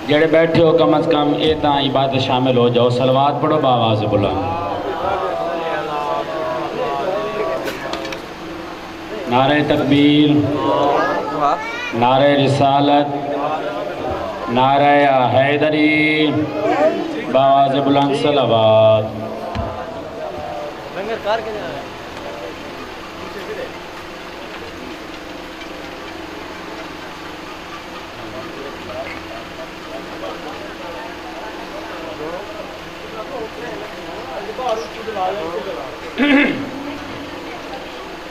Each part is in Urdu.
جڑے بیٹھے ہو کم از کم ایتا عبادت شامل ہو جاؤ، صلوات پڑھو بآواز بلند۔ نعرہ تکبیر، نعرہ رسالت، نعرہ حیدری، بآواز بلند صلوات۔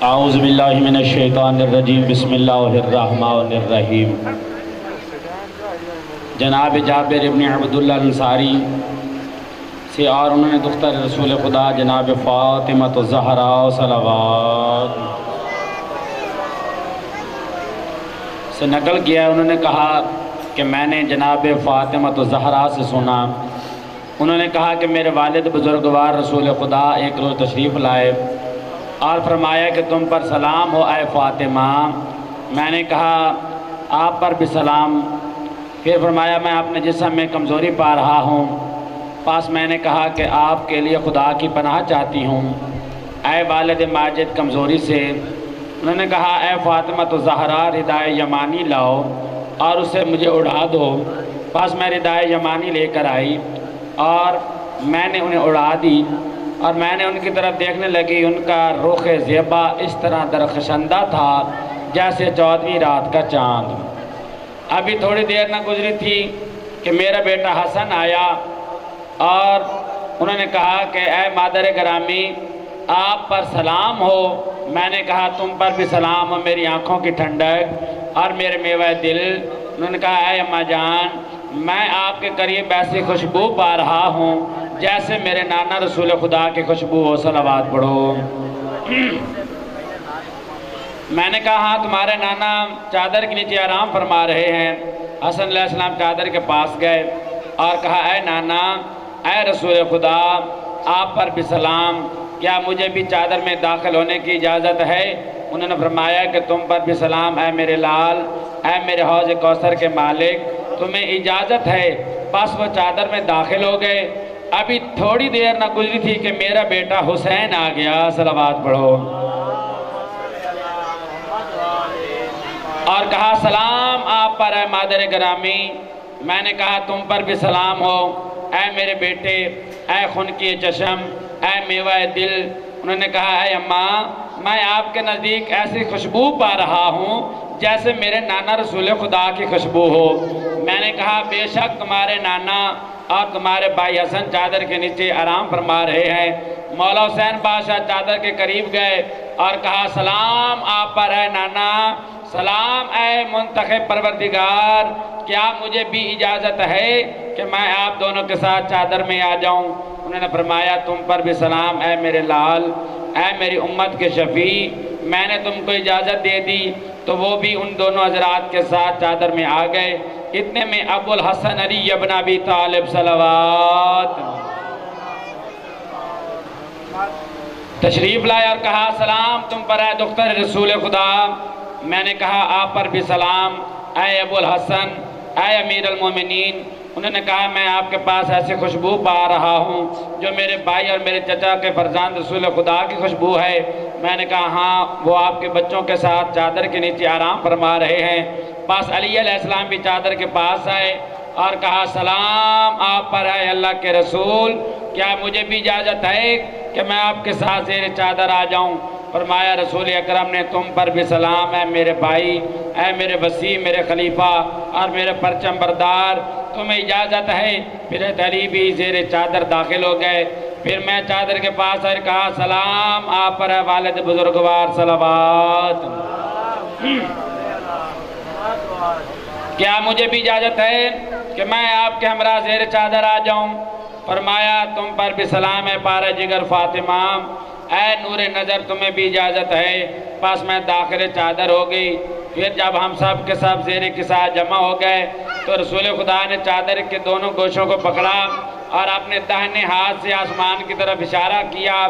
اعوذ باللہ من الشیطان الرجیم، بسم اللہ الرحمن الرحیم۔ جناب جابر ابن عبداللہ انصاری سے اور انہوں نے دختر رسول خدا جناب فاطمہ الزہراء صلوات سے نقل کیا ہے۔ انہوں نے کہا کہ میں نے جناب فاطمہ الزہراء سے سنا، انہوں نے کہا کہ میرے والد بزرگوار رسول خدا ایک روز تشریف لائے اور فرمایا کہ تم پر سلام ہو اے فاطمہ۔ میں نے کہا آپ پر بھی سلام۔ پھر فرمایا میں اپنے جسم میں کمزوری پا رہا ہوں، پاس میں نے کہا کہ آپ کے لیے خدا کی پناہ چاہتی ہوں اے والد ماجد کمزوری سے۔ انہوں نے کہا اے فاطمہ الزہراء ردائے یمانی لاؤ اور اسے مجھے اڑا دو۔ پاس میں ردائے یمانی لے کر آئی اور میں نے انہیں اڑا دی اور میں نے ان کی طرف دیکھنے لگی، ان کا رخ زیبا اس طرح درخشندہ تھا جیسے 14ویں رات کا چاند۔ ابھی تھوڑی دیر نہ گزری تھی کہ میرا بیٹا حسن آیا اور انہوں نے کہا کہ اے مادر گرامی آپ پر سلام ہو۔ میں نے کہا تم پر بھی سلام ہو میری آنکھوں کی ٹھنڈک اور میرے میوہ دل۔ انہوں نے کہا اے اماں جان میں آپ کے قریب ایسی خوشبو پا رہا ہوں جیسے میرے نانا رسول خدا کی خوشبو ہو، صلوات پڑھو۔ میں نے کہا ہاں تمہارے نانا چادر کے نیچے آرام فرما رہے ہیں۔ حسن علیہ السلام چادر کے پاس گئے اور کہا اے نانا اے رسول خدا آپ پر بھی سلام، کیا مجھے بھی چادر میں داخل ہونے کی اجازت ہے؟ انہوں نے فرمایا کہ تم پر بھی سلام اے میرے لال، اے میرے حوض کوثر کے مالک، تمہیں اجازت ہے۔ بس وہ چادر میں داخل ہو گئے۔ ابھی تھوڑی دیر نہ گزری تھی کہ میرا بیٹا حسین آ گیا، صلوات پڑھو، اور کہا سلام آپ پر اے مادر گرامی۔ میں نے کہا تم پر بھی سلام ہو اے میرے بیٹے، اے خنکی چشم، اے میوہ دل۔ انہوں نے کہا اے اماں میں آپ کے نزدیک ایسی خوشبو پا رہا ہوں جیسے میرے نانا رسول خدا کی خوشبو ہو۔ میں نے کہا بے شک تمہارے نانا اور تمہارے بھائی حسن چادر کے نیچے آرام فرما رہے ہیں۔ مولا حسین بادشاہ چادر کے قریب گئے اور کہا سلام آپ پر اے نانا، سلام اے منتخب پروردگار، کیا مجھے بھی اجازت ہے کہ میں آپ دونوں کے ساتھ چادر میں آ جاؤں؟ انہوں نے فرمایا تم پر بھی سلام اے میرے لال، اے میری امت کے شفیع، میں نے تم کو اجازت دے دی۔ تو وہ بھی ان دونوں حضرات کے ساتھ چادر میں آ گئے۔ اتنے میں ابو الحسن علی ابن ابی طالب صلوات تشریف لائے اور کہا سلام تم پر اے دختر رسول خدا۔ میں نے کہا آپ پر بھی سلام اے ابو الحسن، اے امیر المومنین۔ انہوں نے کہا میں آپ کے پاس ایسی خوشبو پا رہا ہوں جو میرے بھائی اور میرے چچا کے فرزند رسول خدا کی خوشبو ہے۔ میں نے کہا ہاں وہ آپ کے بچوں کے ساتھ چادر کے نیچے آرام فرما رہے ہیں۔ پاس علی علیہ السلام بھی چادر کے پاس آئے اور کہا سلام آپ پر اے اللہ کے رسول، کیا مجھے بھی اجازت ہے کہ میں آپ کے ساتھ زیر چادر آ جاؤں؟ فرمایا رسول اکرم نے تم پر بھی سلام اے میرے بھائی، اے میرے وسیع، میرے خلیفہ اور میرے پرچم بردار، تمہیں اجازت ہے۔ پھر علی بھی زیر چادر داخل ہو گئے۔ پھر میں چادر کے پاس آئے کہا سلام آپ پر اے والد بزرگوار، صلوات، کیا مجھے بھی اجازت ہے کہ میں آپ کے ہمراہ زیر چادر آ جاؤں؟ فرمایا تم پر بھی سلام ہے پارہ جگر فاطمہ، اے نور نظر تمہیں بھی اجازت ہے۔ پاس میں داخل چادر ہو گئی۔ پھر جب ہم سب کے سب زیر کے ساتھ جمع ہو گئے تو رسول خدا نے چادر کے دونوں گوشوں کو پکڑا اور اپنے داہنے ہاتھ سے آسمان کی طرف اشارہ کیا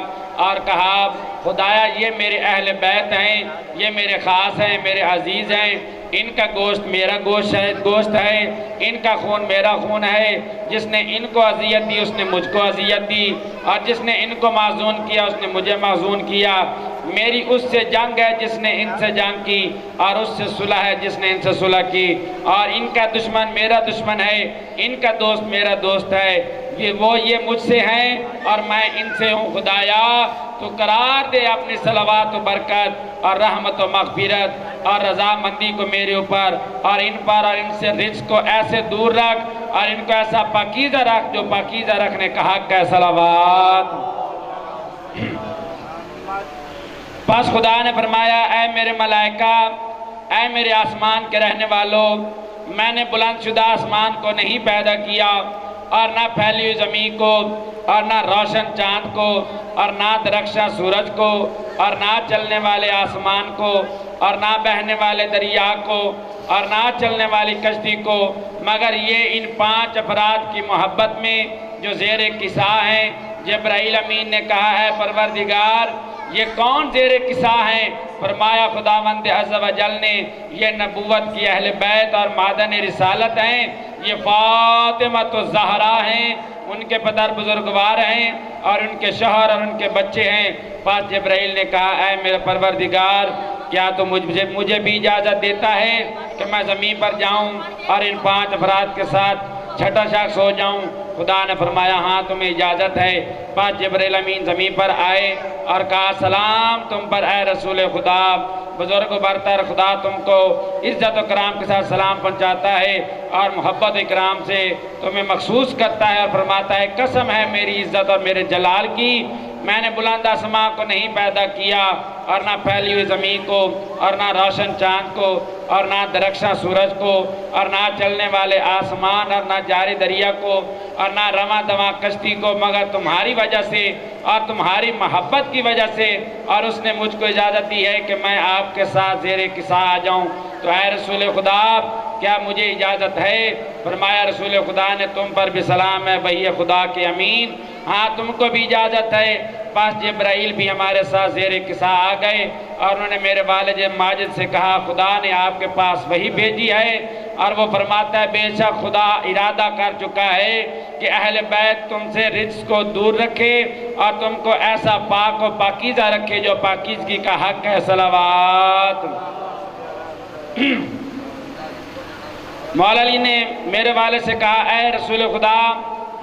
اور کہا خدایا یہ میرے اہل بیت ہیں، یہ میرے خاص ہیں، میرے عزیز ہیں، ان کا گوشت میرا گوشت ہے، ان کا خون میرا خون ہے، جس نے ان کو اذیت دی اس نے مجھ کو اذیت دی، اور جس نے ان کو محزون کیا اس نے مجھے محزون کیا۔ میری اس سے جنگ ہے جس نے ان سے جنگ کی، اور اس سے صلح ہے جس نے ان سے صلح کی، اور ان کا دشمن میرا دشمن ہے، ان کا دوست میرا دوست ہے، یہ مجھ سے ہیں اور میں ان سے ہوں۔ خدایا تو قرار دے اپنی صلوات و برکت اور رحمت و مغفرت اور رضامندی کو میرے اوپر اور ان پر، اور ان سے رزق کو ایسے دور رکھ اور ان کو ایسا پاکیزہ رکھ جو پاکیزہ رکھنے کا حق ہے۔ صلوات۔ پس خدا نے فرمایا، اے میرے ملائکہ، اے میرے آسمان کے رہنے والوں، میں نے بلند شدہ آسمان کو نہیں پیدا کیا، اور نہ پھیلی ہوئی زمین کو، اور نہ روشن چاند کو، اور نہ درخشاں سورج کو، اور نہ چلنے والے آسمان کو، اور نہ بہنے والے دریا کو، اور نہ چلنے والی کشتی کو، مگر یہ ان 5 افراد کی محبت میں جو زیر کسا ہیں۔ جبرائیل امین نے کہا ہے پروردگار یہ کون زیر کسا ہیں؟ فرمایا خداوند عز و جل نے، یہ نبوت کی اہل بیت اور معدن رسالت ہیں، یہ فاطمہ الزہرا ہیں، ان کے پدر بزرگوار ہیں اور ان کے شوہر اور ان کے بچے ہیں۔ پس جبرائیل نے کہا، اے میرے پروردگار، کیا تو مجھے بھی اجازت دیتا ہے کہ میں زمین پر جاؤں اور ان 5 افراد کے ساتھ چھٹا شخص ہو جاؤں؟ خدا نے فرمایا، ہاں تمہیں اجازت ہے۔ پس جبرائیل امین زمین پر آئے اور کہا، سلام تم پر اے رسول خدا، بزرگ و برتر خدا تم کو عزت و کرام کے ساتھ سلام پہنچاتا ہے اور محبت و اکرام سے تمہیں مخصوص کرتا ہے، اور فرماتا ہے، قسم ہے میری عزت اور میرے جلال کی، میں نے بلند آسمان کو نہیں پیدا کیا، اور نہ پھیلی ہوئی زمین کو، اور نہ روشن چاند کو، اور نہ درخشاں سورج کو، اور نہ چلنے والے آسمان، اور نہ جاری دریا کو، اور نہ رواں دواں کشتی کو، مگر تمہاری وجہ سے اور تمہاری محبت کی وجہ سے، اور اس نے مجھ کو اجازت دی ہے کہ میں آپ کے ساتھ زیر کسا آ جاؤں۔ تو اے رسول خدا، کیا مجھے اجازت ہے؟ فرمایا، رسول خدا نے، تم پر بھی سلام ہے وحی خدا کے امین، ہاں تم کو بھی اجازت ہے۔ پاس جبرائیل بھی ہمارے ساتھ زیر کسا آ گئے، اور انہوں نے میرے والد ماجد سے کہا، خدا نے آپ کے پاس وحی بھیجی ہے، اور وہ فرماتا ہے، بے شک خدا ارادہ کر چکا ہے کہ اہل بیت تم سے رزق کو دور رکھے اور تم کو ایسا پاک و پاکیزہ رکھے جو پاکیزگی کا حق ہے۔ صلوات۔ مولا علی نے میرے والد سے کہا، اے رسول خدا،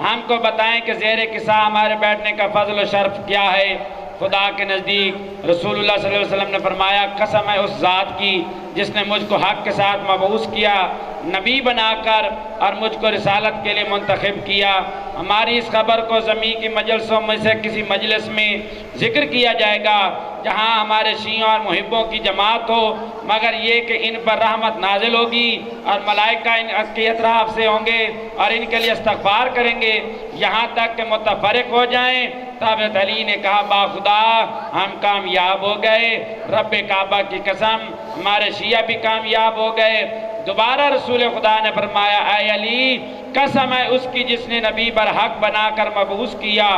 ہم کو بتائیں کہ زیر کسا ہمارے بیٹھنے کا فضل و شرف کیا ہے۔ خدا کے نزدیک رسول اللہ صلی اللہ علیہ وسلم نے فرمایا، قسم ہے اس ذات کی جس نے مجھ کو حق کے ساتھ مبعوث کیا، نبی بنا کر اور مجھ کو رسالت کے لیے منتخب کیا، ہماری اس خبر کو زمین کی مجلسوں میں سے کسی مجلس میں ذکر کیا جائے گا جہاں ہمارے شیعوں اور محبوں کی جماعت ہو، مگر یہ کہ ان پر رحمت نازل ہوگی اور ملائکہ ان کی اطراف سے ہوں گے اور ان کے لیے استغفار کریں گے یہاں تک کہ متفرق ہو جائیں۔ تب علی نے کہا، با خدا ہم کامیاب ہو گئے، رب کعبہ کی قسم ہمارے شیعہ بھی کامیاب ہو گئے۔ دوبارہ رسول خدا نے فرمایا، اے علی، قسم ہے اس کی جس نے نبی پر حق بنا کر مبعوث کیا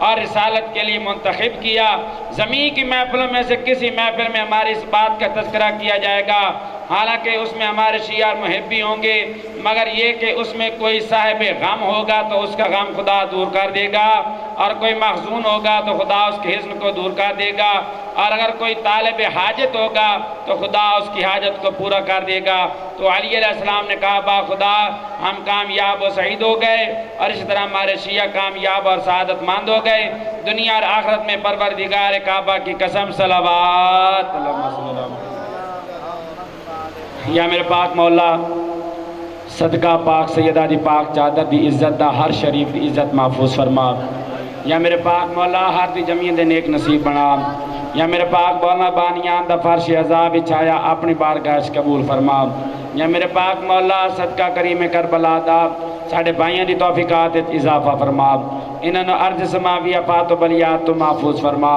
اور رسالت کے لیے منتخب کیا، زمین کی محفلوں میں سے کسی محفل میں ہماری اس بات کا تذکرہ کیا جائے گا، حالانکہ اس میں ہمارے شیعہ اور محبی ہوں گے، مگر یہ کہ اس میں کوئی صاحب غم ہوگا تو اس کا غم خدا دور کر دے گا، اور کوئی محزون ہوگا تو خدا اس کے حزن کو دور کر دے گا، اور اگر کوئی طالب حاجت ہوگا تو خدا اس کی حاجت کو پورا کر دے گا۔ تو علی علیہ السلام نے کہا، با خدا ہم کامیاب و سعید ہو گئے، اور اس طرح ہمارے شیعہ کامیاب اور سعادت مند ہو گئے دنیا اور آخرت میں، پروردگار کعبہ کی قسم۔ صلوات۔ یا میرے پاک مولا، صدقہ پاک سیدہ دی پاک چادر دی عزت دا ہر شریف دی عزت محفوظ فرما۔ یا میرے پاک مولا، ہر دی جمعین دے نیک نصیب بنا۔ یا میرے پاک مولا، بانیان دا فرش عذاب چھایا اپنی بارگاہ قبول فرما۔ یا میرے پاک مولا، صدقہ کریم کربلا دا ساڑھے بھائیاں دی توفیقات اضافہ فرما، انہوں نے عرض سماوی افات و بلیات تو محفوظ فرما۔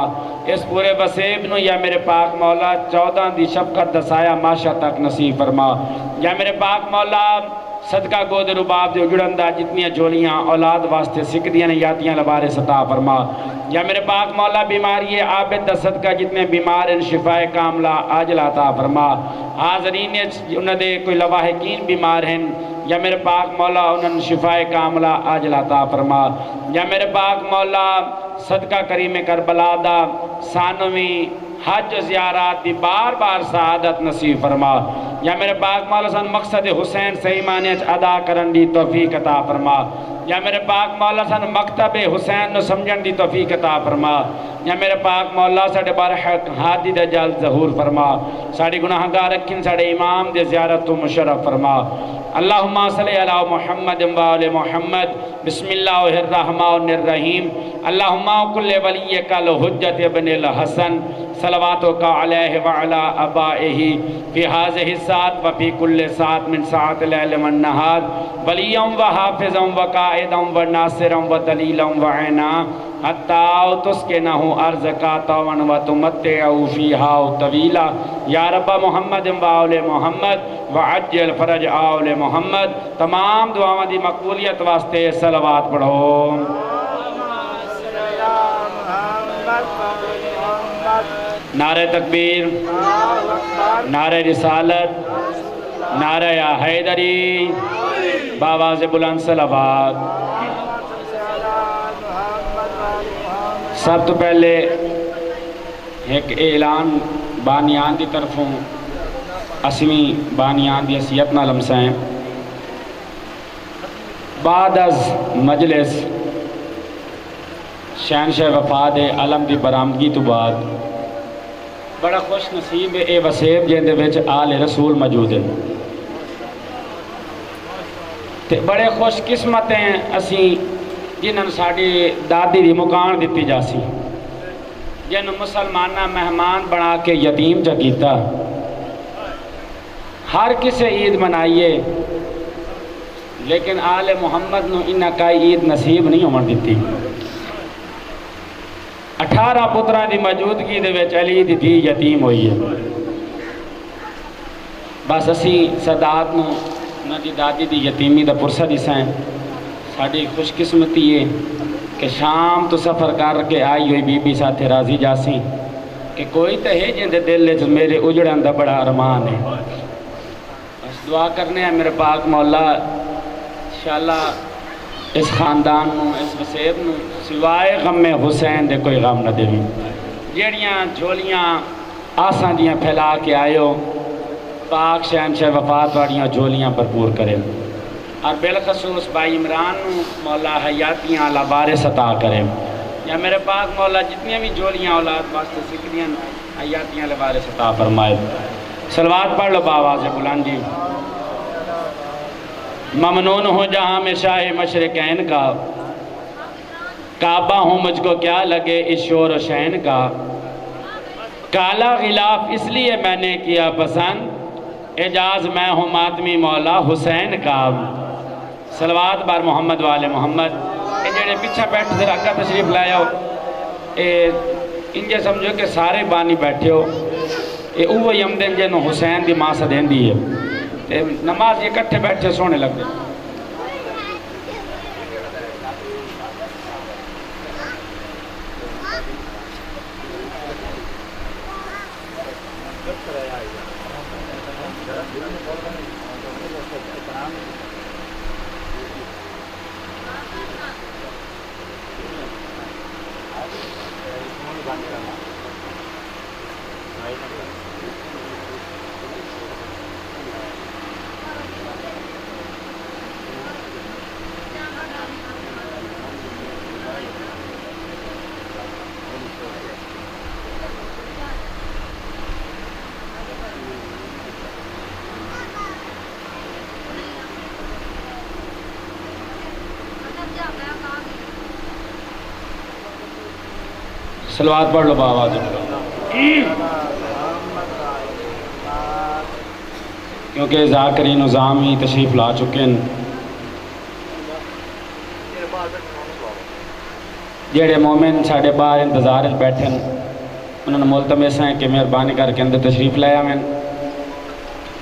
اس پورے وسیب نو یا میرے پاک مولا 14 دی شفقت دسایا ماشا تک نصیب فرما۔ یا میرے پاک مولا، صدقہ گود رباب دے اجڑندہ جتنی جولیاں اولاد واسطے سکدیاں نے یاتیاں لبارے ستا فرما یا میرے پاک مولا بیماری عابد دا صدقہ جتنے بیمار ان شفاء کاملہ عاجل عطا فرما حاضرین انہوں دے کوئی لواحقین بیمار ہیں یا میرے پاک مولا انہوں شفاء کاملہ عاجل عطا فرما یا میرے پاک مولا صدقہ کریم کربلا دا سانویں حج زیارات دی بار بار سعادت نصیب فرما یا میرے پاک مولا سن مقصد حسین صحیح معنی ادا کرن دی توفیق عطا فرما یا میرے پاک مولا سن مکتب حسین نو سمجھن دی توفیق عطا فرما یا میرے پاک مولا ساڑے برحق ہادی دا جلد ظہور فرما ساڑی گناہ گار رکھن ساڑے امام دے زیارت و مشرف فرما اللہم صلی علی محمد و آل محمد بسم اللہ الرحمن الرحیم اللہم کل ولیک الحجت ابن الحسن صلواتک علیہ وعلا ابائہ فی حاضر الساعت و فی کل ساعت من ساعت لیل و النہار ولیم و حافظم و قائدم و ناصرم و دلیلم و عینا حتی تسکنہو ارزکا طوان و تمتعو فیہا طویلا یا رب محمد و آل محمد وعجل فرج آل محمد تمام دعاوں دی مقبولیت واسطے صلوات پڑھو نعرہ تکبیر نعرہ رسالت نعرہ حیدری باواز بلند صلوات سب تو پہلے ایک اعلان بانیان دی طرفوں اسویں بانیان دی حیثیت نال لمسائیں بعد از مجلس شہنشاہ وفات علم دی برآمدگی تو بعد بڑا خوش نصیب اے وسیب جندے وچ آل رسول موجود ہیں تے بڑے خوش قسمت ہیں اسی جنہاں ساڑی دادی دی مکان دیتی جاسی جنہاں مسلمانہ مہمان بنا کے یتیم جگیتا ہر کسے عید منائیے لیکن آل محمد نو انہاں کائی عید نصیب نہیں ہومن دیتی 18 پتران دی موجودگی دے وچ علی دی دھی یتیم ہوئی ہے بس اسی صدات نو نہ دی دادی دی یتیمی دا پرسہ دی سائیں ساڑی خوش قسمتی ہے کہ شام تو سفر کر کے آئی ہوئی بی بی ساتھ راضی جاسی کہ کوئی تو ہے جن دے دل لے میرے اجڑن دا بڑا ارمان ہے بس دعا کرنے ہیں میرے پاک مولا انشاءاللہ اس خاندان نو اس وسیب نو سوائے غم میں حسین دے کوئی غم نہ دے بھی جیڑیاں جھولیاں آسان دیاں پھیلا کے آئے ہو پاک شہنشاہ وفات واڑیاں جھولیاں بھرپور کرے اور بالخصوص بھائی عمران نو مولا حیاتیاں لبارس عطا کرے یا میرے پاک مولا جتنی بھی جھولیاں اولاد واسطے سکھدیاں حیاتیاں لبارس عطا فرمائے صلوات پڑھ لو باواز بلند جی ممنون ہوں جہاں میں شاہ مشرقین کا کعبہ ہوں مجھ کو کیا لگے اس شور و شین کا کالا غلاف اس لیے میں نے کیا پسند اعجاز میں ہوں ماتمی مولا حسین کا صلوات بار محمد والے محمد جڑے پیچھا بیٹھ سے رکھا تشریف لائے ہو انجھے سمجھو کہ سارے بانی بیٹھے ہو اوہ یمدن جنہوں حسین دی ماں سدین دی ہے نماز یہ کٹھے بیٹھے سونے لگ دے صلوات پڑھ لو باواز کیونکہ ذاکرین نظامی تشریف لا چکے ہیں جیڑے مومن ساڑھے باہر انتظار بیٹھے ہیں انہوں نے ملتمس ہیں کہ مہربانی کر کے اندر تشریف لائے ہیں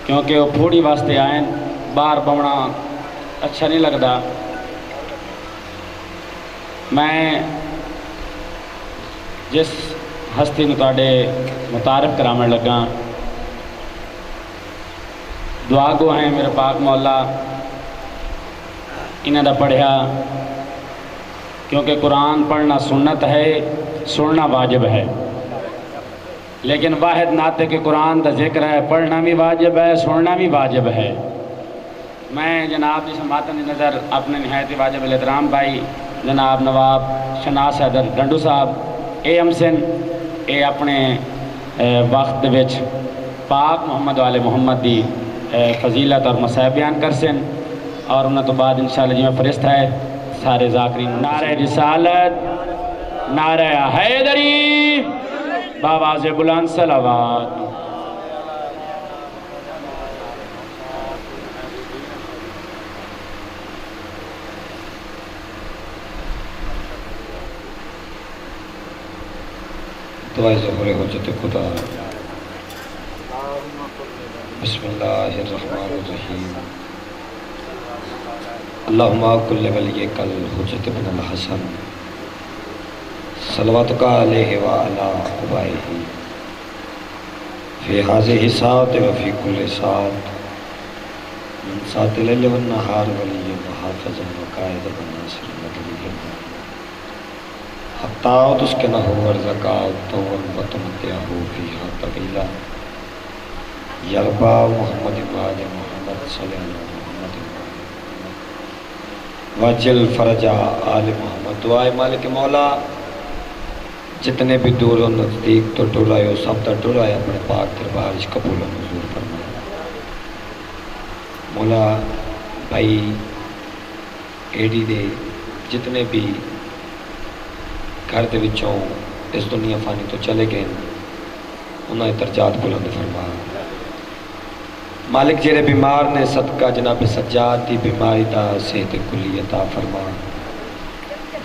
کیونکہ وہ پھوڑی واسطے آئیں باہر بونا اچھا نہیں لگتا. میں جس ہستی نو تواڈے متعارف کراون لگا دعا گو ہیں میرے پاک مولا انہاں دا پڑھیا، کیونکہ قرآن پڑھنا سنت ہے، سننا واجب ہے، لیکن واحد ناتے کہ قرآن دا ذکر ہے، پڑھنا بھی واجب ہے، سننا بھی واجب ہے. میں جناب کی سماعت نظر اپنے نہایت واجب الاحترام بھائی جناب نواب شناس حیدر ڈنڈو صاحب اے امسن اے اپنے وقت وچ پاک محمد والے محمد دی فضیلت اور مسائب بیان کر سن، اور انہوں تو بعد انشاءاللہ جی میں فرست ہے سارے ذاکرین نعرہ رسالت، نعرہ حیدری، بآواز بلند صلوات. دعائے ظہور حجت خدا. بسم اللہ الرحمن الرحیم. اللہم کل ولیک الحجت بن الحسن صلواتک علیہ وعلا آبائہ فی ہذہ ساعت وفی کل ساعت من ساعت اللیل والنہار ولی وحافظا وقائدا وناصرا وکلیلا حتی تسکنہ ورزقا وتمتعہ فیہا طویلا. یا ربا محمد وآل محمد صلی اللہ علیہ واجل فرجا آل محمد. دعائے مالک مولا جتنے بھی دور و نزدیک تو ٹرائے ہو سب تا ٹرائے اپنے پاک دربار قبول و منظور فرمائے. مولا بھائی ایڈی دے جتنے بھی گھر دے وچوں اس دنیا فانی تو چلے گئے انہیں درجات بلند فرما. مالک جڑے بیمار نے صدقہ جناب سجاد دی بیماری دا صحت کلی عطا فرما.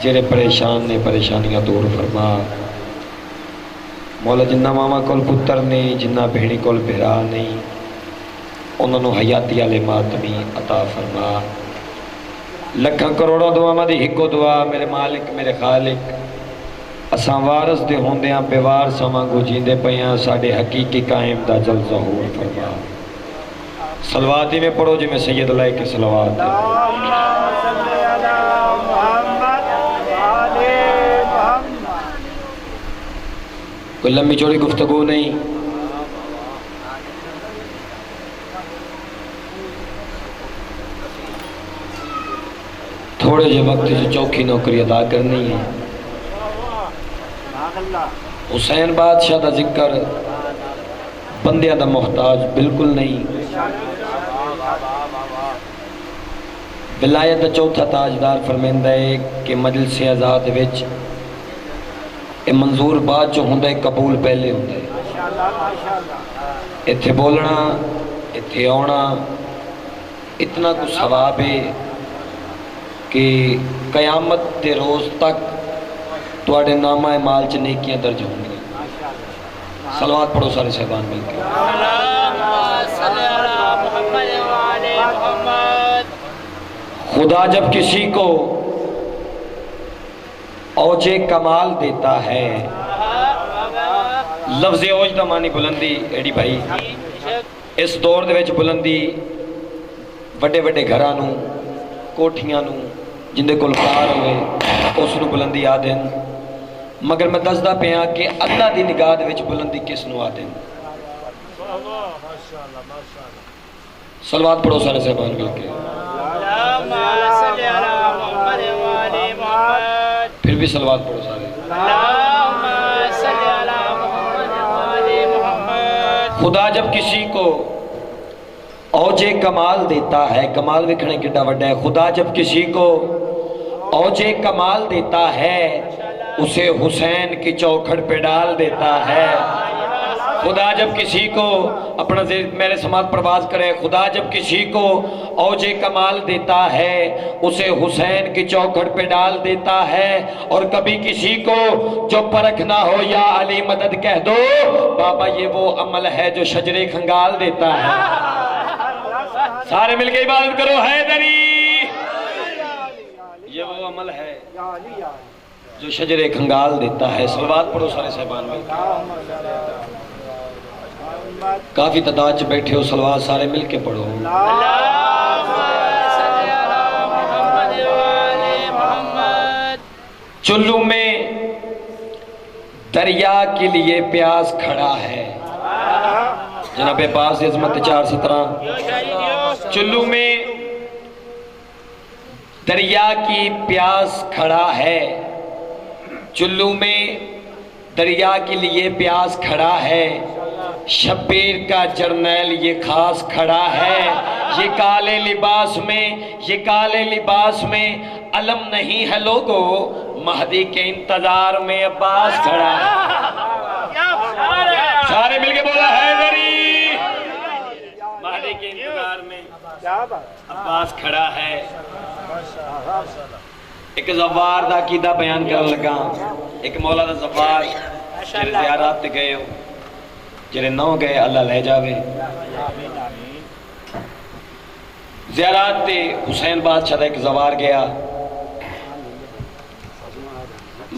جڑے پریشان نے پریشانیاں دور فرما. مولا جنہ ماما کول پتر نے جنہ بہنی کول بھرا نہیں انہوں نے حیاتی والے ماتمی عطا فرما. لکھاں کروڑوں دعا دی ہکو دعا میرے مالک میرے خالق اساں وارث دے ہوندیاں بیوار سماں گو جیندے پیاں ساڈے حقیقی قائم دا جل ظہور فرما. صلواتی میں پڑھو جی میں سید اللہ کے صلوات کوئی لمبی چوڑی گفتگو نہیں. تھوڑے جے وقت سے چوکھی نوکری ادا کرنی ہے. حسین بادشاہ دا ذکر بندیاں دا محتاج بالکل نہیں. ولایت دا چوتھا تاجدار فرمیندہ ہے کہ مجلس آزاد وچ اے منظور بعد جو ہوندہ ہے قبول پہلے ہوندہ ہے. اتھے بولنا اتھے آنا اتنا کچھ ثواب ہے کہ قیامت دے روز تک تواڈے نامہ مال چ نیکیاں درج ہوں گی. صلوات پڑھو سارے صاحبان مل کے. خدا جب کسی کو اوج کمال دیتا ہے، لفظ اوج دا معنی بلندی ایڈی بھائی اس دور دے وچ بلندی وڈے وڈے گھرانوں کوٹھیاں نوں جندے کول کار ہوئے اس نو بلندی آدھیں، مگر میں دسدا پیاں کہ اللہ دی نگاہ دے وچ بلندی کس نو آدھیں. صلوات پڑھو سارے صاحبان مل کے. پھر بھی صلوات پڑھو سارے. خدا جب کسی کو اوج کمال دیتا ہے، کمال وکھنے کڈا وڈا ہے. خدا جب کسی کو اوج کمال دیتا ہے اسے حسین کی چوکھٹ پہ ڈال دیتا ہے. خدا جب کسی کو اپنا میرے سماعت پرواز کرے. خدا جب کسی کو اوج کمال دیتا ہے اسے حسین کی چوکھٹ پہ ڈال دیتا ہے. اور کبھی کسی کو جو پرکھ نہ ہو یا علی مدد کہہ دو بابا یہ وہ عمل ہے جو شجرے کھنگال دیتا ہے. سارے مل کے عبادت کرو حیدری. عمل ہے جو شجر کھنگال دیتا ہے. صلوات پڑھو سارے صاحبان مل کے. کافی تعداد چ بیٹھے ہو, صلوات سارے مل کے پڑھو. چلو میں دریا کے لیے پیاس کھڑا ہے. جناب عباس عظمت 417. چلو میں دریا کی پیاس کھڑا ہے, چلو میں دریا کے لیے پیاس کھڑا ہے. شبیر کا جرنیل یہ خاص کھڑا ہے. یہ کالے لباس میں, یہ کالے لباس میں علم نہیں ہے لوگو, مہدی کے انتظار میں عباس کھڑا ہے. سارے مل کے بولا حیدری. مہدی کے انتظار میں عباس کھڑا ہے. ایک زوار دا عقیدہ بیان کرن لگا. ایک مولا دا زوار جڑے زیارات تے گئے ہو, جڑے نہ گئے اللہ لے جاوے. زیارات تے حسین بادشاہ دا ایک زوار گیا.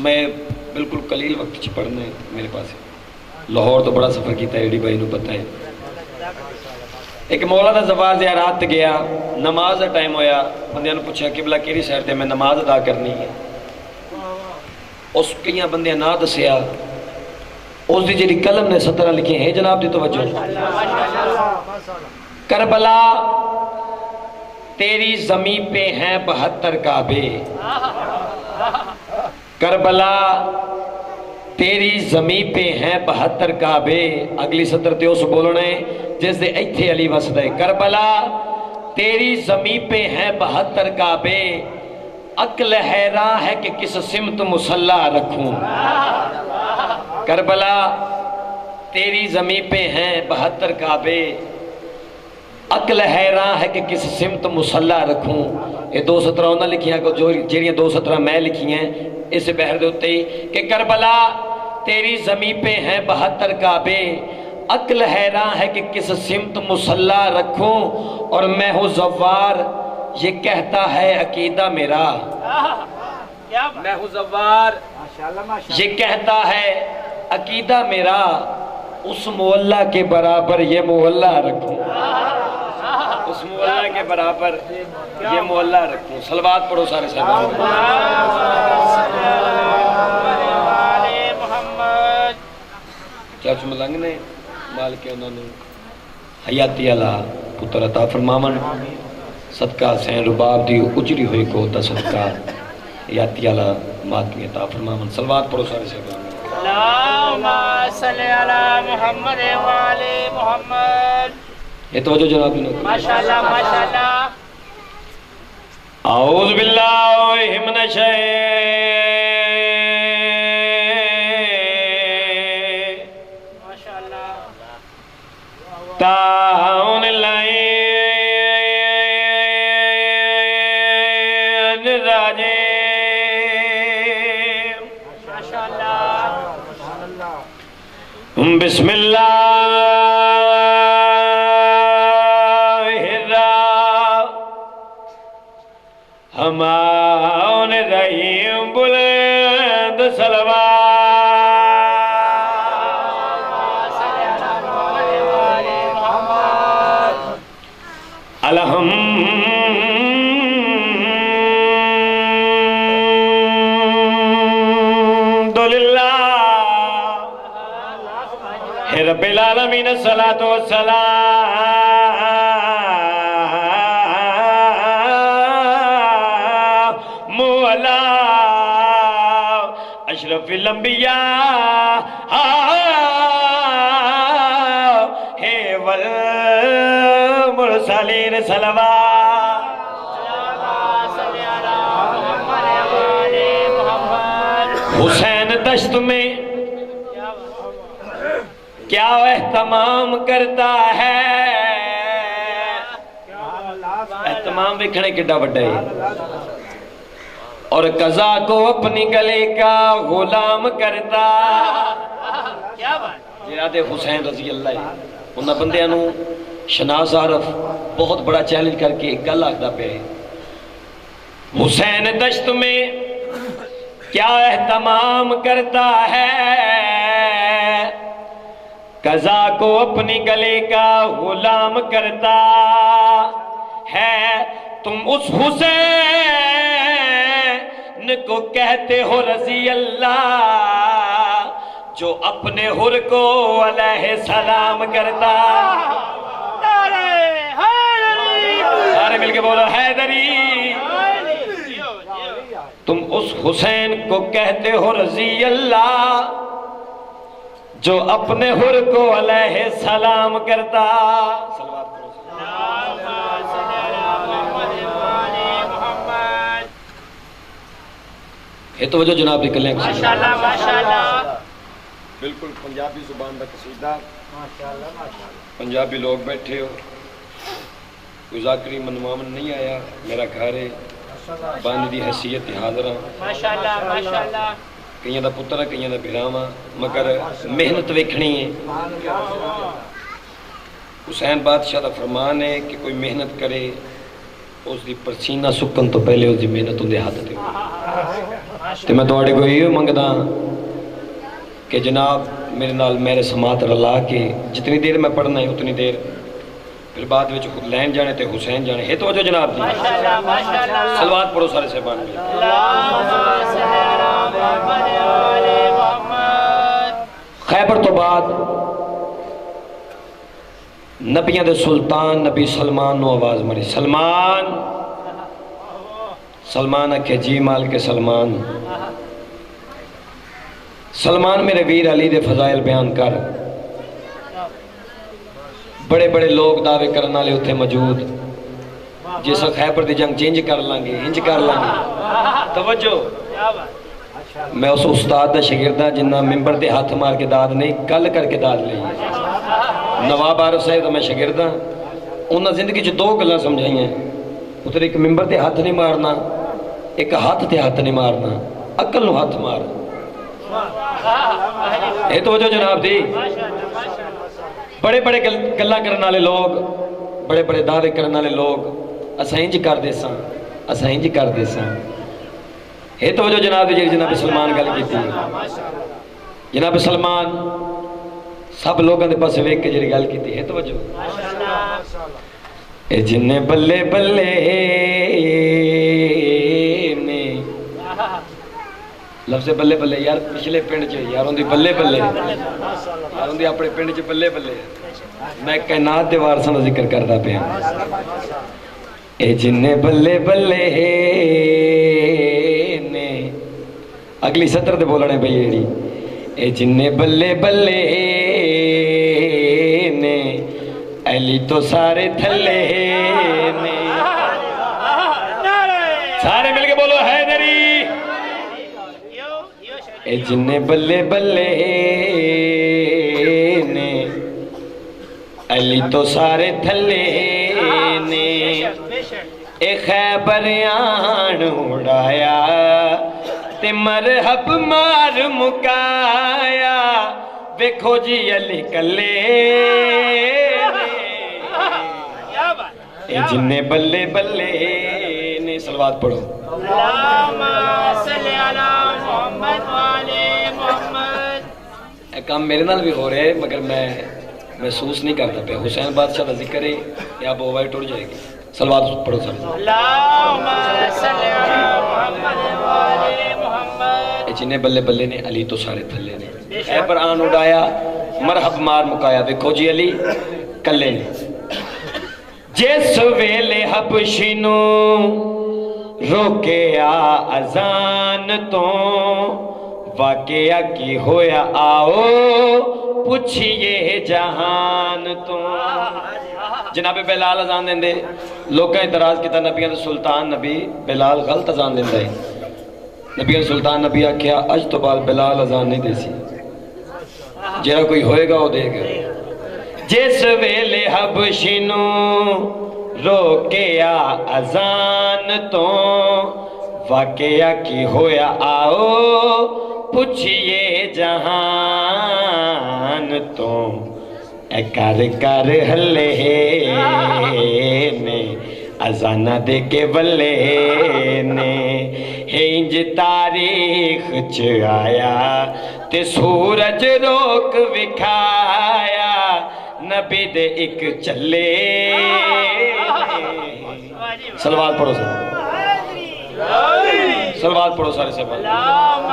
میں بالکل قلیل وقت چ پڑھنے میرے پاس, لاہور تو بڑا سفر کیتا ہے, ایڈی بھائی نو پتہ ہے. ایک مولا دا زوار زیارات تے گیا, نماز دا ٹائم ہویا. بندیاں نو پوچھا قبلہ کیڑی سائڈ تے میں نماز ادا کرنی ہے. اس کئیاں بندیاں نہ دسیا. اس دی جڑی قلم نے سطرہ لکھی ہیں جناب دی توجہ. کربلا تیری زمین پہ ہیں 72 کعبے. کربلا تیری زمین پہ ہیں 72 کعبے. اگلی سطر تے اس بولنے جس دے ایتھے علی وسد ہے. کربلا تیری زمین پہ ہیں 72 کعبے. عقل حیران ہے کہ کس سمت مسلح رکھوں. کربلا تیری زمین پہ ہیں 72 کعبے. عقل حیران ہے کہ کس سمت مسلح رکھوں. یہ 2 سطرہ انہوں نے لکھیاں جو جیڑیاں 2 سطرہ میں لکھی ہیں اس بہر دیتے ہی کہ کربلا تیری زمین پہ ہیں 72 کعبے. عقل حیران ہے کہ کس سمت مسلح رکھوں. اور میں ہوں زوار یہ کہتا ہے عقیدہ میرا. میں ہوں زوار یہ کہتا ہے عقیدہ میرا. اس محلہ کے برابر یہ محلہ رکھوں. اس محلہ کے برابر یہ محلہ رکھوں. صلوات پڑھو سارے صاحب. چاچو ملنگ نے مالک انہوں نے حیاتی اللہ پتر عطا فرماون. صدقہ حسین رباب دی اجری ہوئی کو دا صدقہ حیاتی اللہ ماتمی عطا فرماون. صلوات پڑھو سارے صاحب. اللہم صلی علی محمد وعلی محمد. یہ توجہ جناب نے ماشاءاللہ ماشاءاللہ. اعوذ باللہ من الشیطان ماشاءاللہ. تعاون لائن راجے. ماشاءاللہ. بسم اللہ ہمان رحیم بلند صلوات. رب العالمین الصلاة والسلام مولا اشرف الانبیاء والمرسلین صلوات. حسین دشت میں کیا اہتمام کرتا ہے. اہتمام ویکھنے کڈا وڈا ہے. اور قضا کو اپنی گلے کا غلام کرتا. جناب حسین رضی اللہ عنہ انہاں بندیاں نو شناس عارف بہت بڑا چیلنج کر کے ایک گل آکھدا پیا ہے. حسین دشت میں کیا اہتمام کرتا ہے، قضا کو اپنی گلے کا غلام کرتا ہے۔ تم اس حسین کو کہتے ہو رضی اللہ، جو اپنے حر کو علیہ السلام کرتا۔ سارے مل کے بولو حیدری۔ تم اس حسین کو کہتے ہو رضی اللہ، جو اپنے حر کو علیہ السلام کرتا۔ یہ توجہ جناب نکلیں ماشاءاللہ ماشاءاللہ۔ بالکل پنجابی زبان کا قصیدہ، پنجابی لوگ بیٹھے ہو، کوئی ذاکری منوامن نہیں آیا، میرا گھر ہے، بانی دی حیثیت حاضر ہاں، ماشاءاللہ ماشاءاللہ۔ کئیاں دا پتر ہے کئیاں دا بھراواں، مگر محنت ویکھنی ہے۔ حسین بادشاہ دا فرمان ہے کہ کوئی محنت کرے، اس دی پسینہ سکن تو پہلے اس دی محنت اندے ہاتھ تے تے میں تواڈے کو یہ منگدا کہ جناب میرے نال میرے سماعت رلا کے جتنی دیر میں پڑھنا ہے اتنی دیر، پھر بعد وچ لین جانے تے حسین جانے۔ ہے توجہ جناب جی، ماشاءاللہ ماشاءاللہ۔ صلوات پڑھو سارے صاحبان بھی۔ اللہم صلی علی محمد و آل محمد۔ خیبر تو بعد نبیاں دے سلطان نبی سلمان نو آواز مری، سلمان سلمان آکھے جی مال کے سلمان، سلمان میرے ویر علی دے فضائل بیان کر۔ بڑے بڑے لوگ دعوے کرنے والے اتنے موجود، جس خیبر دی جنگ چینج کر لیں گے، انج کر لیں گے۔ توجہ، میں اس استاد دا شاگردہ جنہ ممبر دے ہاتھ مار کے داد نہیں، کل کر کے داد لئی۔ نواب عارف صاحب دا میں شاگردہ، انہاں زندگی چ دو گلاں سمجھائی ہیں، اتر ایک ممبر تے ہاتھ نہیں مارنا، ایک ہاتھ تے ہاتھ نہیں مارنا، عقل نو ہاتھ مار۔ اے توجہ جناب دی، بڑے بڑے گلاں کرنے والے لوگ، بڑے بڑے دعوے کرنے والے لوگ، اساں انج کر دے ساں، اساں انج کر دے ساں۔ اے توجہ جناب دی، جناب سلمان گل کیتی، جناب سلمان سب لوگوں دے پاس ویکھ کے جڑی گل کیتی ہے توجہ۔ اے جن بلے بلے میں لفظ بلے بلے یار پچھلے پنڈ چ یار ہوندی بلے بلے، یار ہوندی اپنے پنڈ چ بلے بلے، میں کائنات دے وارثاں دا ذکر کردا پیا۔ اے جن بلے بلے نے، اگلی سطر تے بولنے پئی ایڑی، اے جن بلے بلے نے علی تو سارے تھلے نے، سارے مل کے بولو حیدری۔ اے جن بلے بلے نے علی تو سارے تھلے نے، اے خیبریان اڑایا تے مرحب مار مکایا، ویکھو جی علی کلے اے جن بلے بلے نے۔ صلوات پڑھو۔ اللہم صلی علی محمد و آل محمد۔ اے کام میرے نال بھی ہو رہے ہیں مگر میں محسوس نہیں کرتا پہ۔ حسین بادشاہ کا ذکر ہے یا بووائی ٹوٹ جائے گی۔ صلوات پڑھو سر۔ اللہم صلی علی محمد و آل محمد۔ اے جن بلے بلے نے علی تو سارے تھلے نے، اے پر آن اڑایا مرحب مار مکایا، ویکھو جی علی کلے نے۔ جس ویلے حبشی نو روکیا اذان تو، واقعہ کی ہویا آؤ پوچھئے جہان تو۔ جناب بلال اذان دیں دے، لوگاں اعتراض کیتا نبیان سلطان نبی بلال غلط اذان دیں دے، نبیان سلطان نبی آکھیا اج تو بال بلال اذان نہیں دے سی، جیرا کوئی ہوئے گا وہ دے گا۔ جس ویلے حبشی نو روکیا اذان تو، واقعہ کی ہویا آؤ پوچھئے جہان تو، اے کر کر ہلے نے ازانہ دے کے ولے نے انج تاریخ چ آیا تے سورج روک وکھایا نبی دے ایک چلے سلوات پڑھو سر سلوات پڑھو سارے سے بات اللہم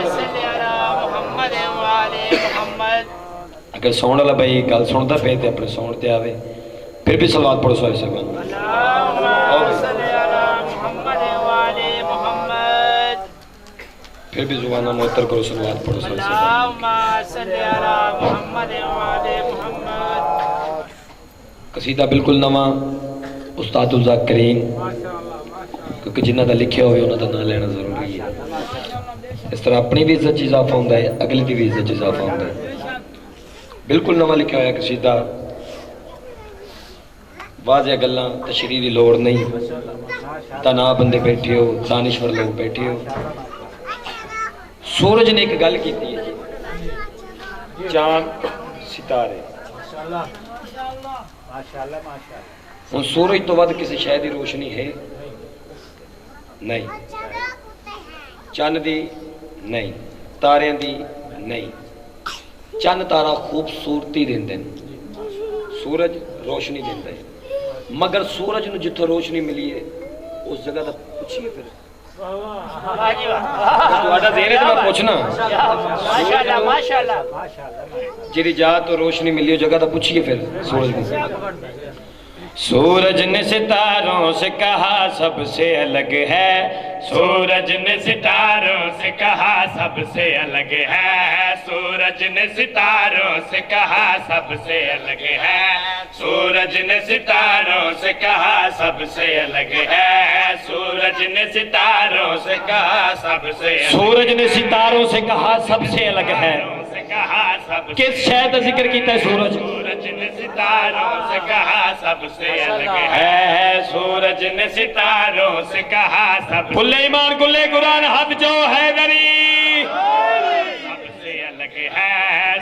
صلی علی محمد وآلِ محمد اگر سون والا بھائی گل سنتا پہ تے اپنے سون تے آوے پھر بھی سلوات پڑھو سارے سے بات اللہم صلی علی محمد وآلِ محمد پھر بھی زبانہ معطر کرو سلوات پڑھو سارے سے بات اللہم صلی علی محمد وآلِ محمد قصیدہ بالکل نواں استاد الذاکرین کیونکہ جنہ دا لکھے ہوئے انہوں دا نہ لینا ضروری ہے اس طرح اپنی بھی عزت چیز آفا ہوندہ ہے اگلی دی بھی عزت چیز آفا ہوندہ ہے بالکل نواں لکھے ہوئے قصیدہ واضح گلاں تشریح دی لوڑ نہیں تنہا بندے بیٹھے ہو دانشور لوگ بیٹھے ہو سورج نے ایک گل کیتی ہے چاند ستارے ہن سورج تو ود کسی شے دی روشنی ہے نہیں چند دی نہیں تاریاں دی نہیں چند تارا خوبصورتی دیندے سورج روشنی دیندے مگر سورج نو جتھوں روشنی ملی ہے اس جگہ دا پوچھئے پھر تہاڈا ذہن ہے تے میں پوچھنا ماشاءاللہ ماشاءاللہ جیڑی جا تو روشنی ملی ہو جگہ دا پوچھئے پھر سورج کو سورج نے ستاروں سے کہا سب سے الگ ہے سورج نے ستاروں سے کہا سب سے الگ ہے سورج نے ستاروں سے کہا سب سے الگ ہے سورج نے ستاروں سے کہا سب سے الگ ہے سورج نے ستاروں سے کہا سب سے سورج نے ستاروں سے کہا سب سے الگ ہے کس شے دا ذکر کیتا ہے سورج سورج نے ستاروں سے کہا سب سے الگ ہے سورج نے ستاروں سے کہا سب کلے ایمان کلے قرآن حد جو حیدری سب سے الگ ہے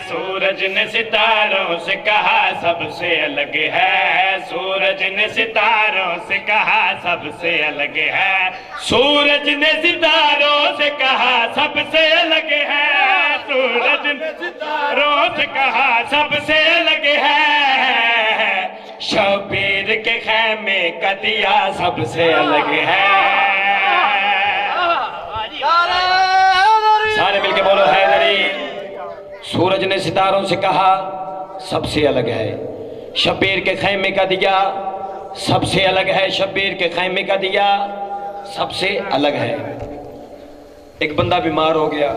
سورج نے ستاروں سے کہا سب سے الگ ہے سورج نے ستاروں سے کہا سب سے الگ ہے سورج نے ستاروں سے کہا سب سے الگ ہے سورج نے ستاروں سے کہا سب سے الگ ہے شبیر کے خیمے کا دیا سب سے الگ ہے سارے مل کے بولو حیدری سورج نے ستاروں سے کہا سب سے الگ ہے شبیر کے خیمے کا دیا سب سے الگ ہے شبیر کے خیمے کا دیا سب سے الگ ہے ایک بندہ بیمار ہو گیا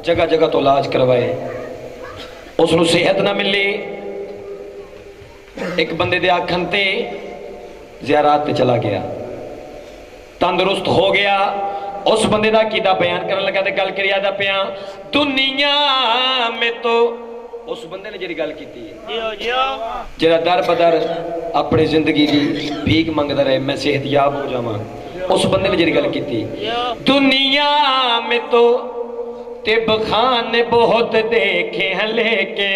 جگہ جگہ تو علاج کروائے اس نو صحت نہ ملی ایک بندے دے آکھن تے زیارات تے چلا گیا تندرست ہو گیا اس بندے دا کیدا بیان کرنے لگا تے گل کریا دا پیاں دنیا میں تو اس بندے نے جڑی گل کیتی ہے جڑا در بدر اپنی زندگی دی بھیک منگدا رہے میں صحت یاب ہو جاواں اس بندے نے جڑی گل کیتی دنیا میں تو طب خانے بہت دیکھے ہیں لیکے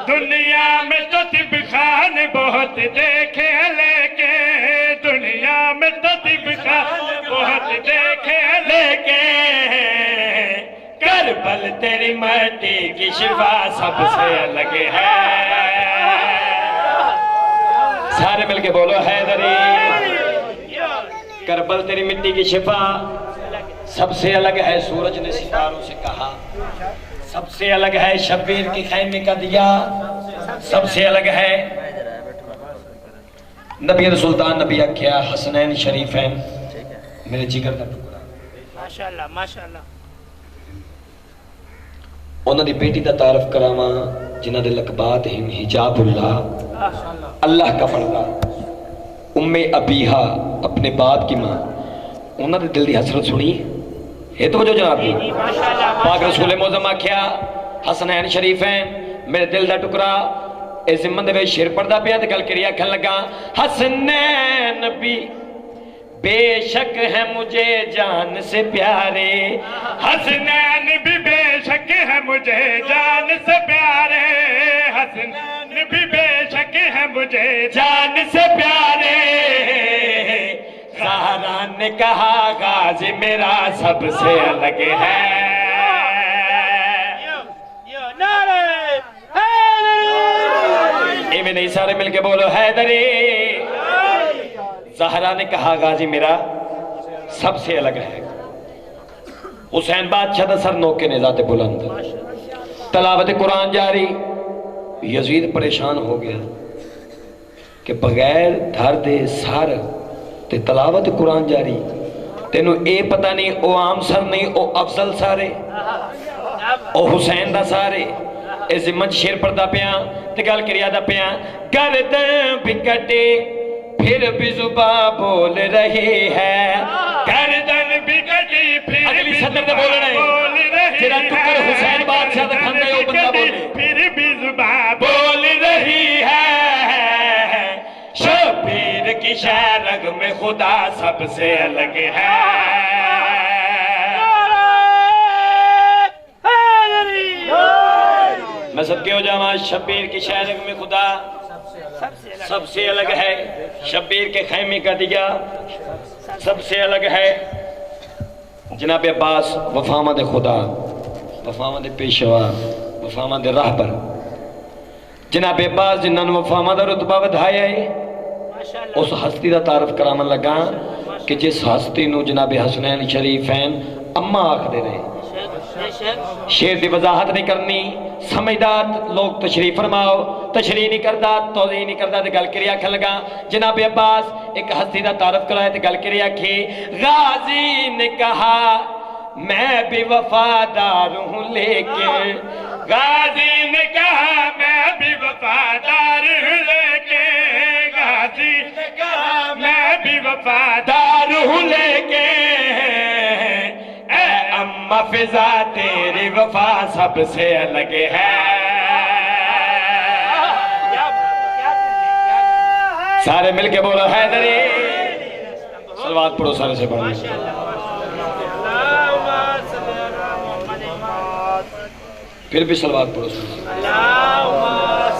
دنیا میں تو طب خانے بہت دیکھے ہیں لیکے دنیا میں تو طب خانے بہت دیکھے ہیں لیکے کربل تیری مٹی کی شفا سب سے الگ ہے سارے مل کے بولو حیدری کربل تیری مٹی کی شفا سب سے الگ ہے سورج نے ستاروں سے کہا سب سے الگ ہے شبیر کی خیمے کا دیا سب سے الگ ہے نبی سلطان نبی اکھیا حسنین شریفین میرے جگر دا ٹکڑا ماشاءاللہ ماشاءاللہ انہوں نے بیٹی دا تعارف کراما جنہ دے لقبات ہیں حجاب اللہ اللہ کا پردہ ام ابیہا اپنے باپ کی ماں انہوں نے دل دی حسرت سنی ہے تو جو جناب دی پاک رسول موزم آکھیا حسنین شریفین میرے دل دا ٹکرا اے زمن دے شیر پردہ پیا تے گل کریا کھن لگا حسنین بھی بے شک ہے مجھے جان سے پیارے حسنین بھی بے شک ہے مجھے جان سے پیارے حسنین بھی بے شک ہے مجھے جان سے پیارے زہرا نے کہا غازی میرا سب سے الگ ہے. ایویں نہیں سارے مل کے بولو حیدری. زہرا نے کہا غازی میرا سب سے الگ ہے. حسین بادشاہ دا سر نوکے نے ذات بلند. تلاوت قرآن جاری. یزید پریشان ہو گیا کہ بغیر دھر دے سار تے تلاوت قرآن جاری. تینوں اے پتہ نہیں او عام سر نہیں او افضل سارے او حسین دا سارے. اے زمن شیر پردہ پیاں تے گل کریا دا پیاں. گردن بھی کٹے پھر بھی زباں بول رہی ہے. گردن بھی کٹی پھر اگلی صدر دے بول رہے تیرا ٹکر حسین بادشاہ دا کھندے او بندہ بولے پھر بھی زباں بول رہی ہے. شبیر کی شہرگ میں خدا سب سے الگ ہے. میں سب کے ہو جاواں شبیر کی شہرگ میں خدا سب سے الگ ہے. شبیر کے خیمے کا دیا سب سے الگ ہے. جناب عباس وفامد خدا وفامد پیشوا وفامد راہبر. جناب عباس جنہاں نوں وفامد رتبہ ودھایا ہے اس ہستی دا تعارف کرامن لگا کہ جس ہستی نو جناب حسنین شریفین اما آکھ دے رہے. شیر دی وضاحت نہیں کرنی. سمجھدار لوگ تشریف فرماؤ. تشریح نہیں کردا توضیح نہیں کردا تے گل کری آکھن لگا. جناب عباس ایک ہستی دا تعارف کرایا تے گل کری آکھی. غازی نے کہا میں بھی وفادار ہوں لیکن. غازی نے کہا میں بھی وفادار ہوں لیکن. غازی نے کہا میں بھی وفادار ہوں لیکن. اے اما فضا تیری وفا سب سے الگ ہے. سارے مل کے بولو حیدری. صلوات پڑھو سارے سے پڑھو. پھر بھی صلوات پڑھو. اللہم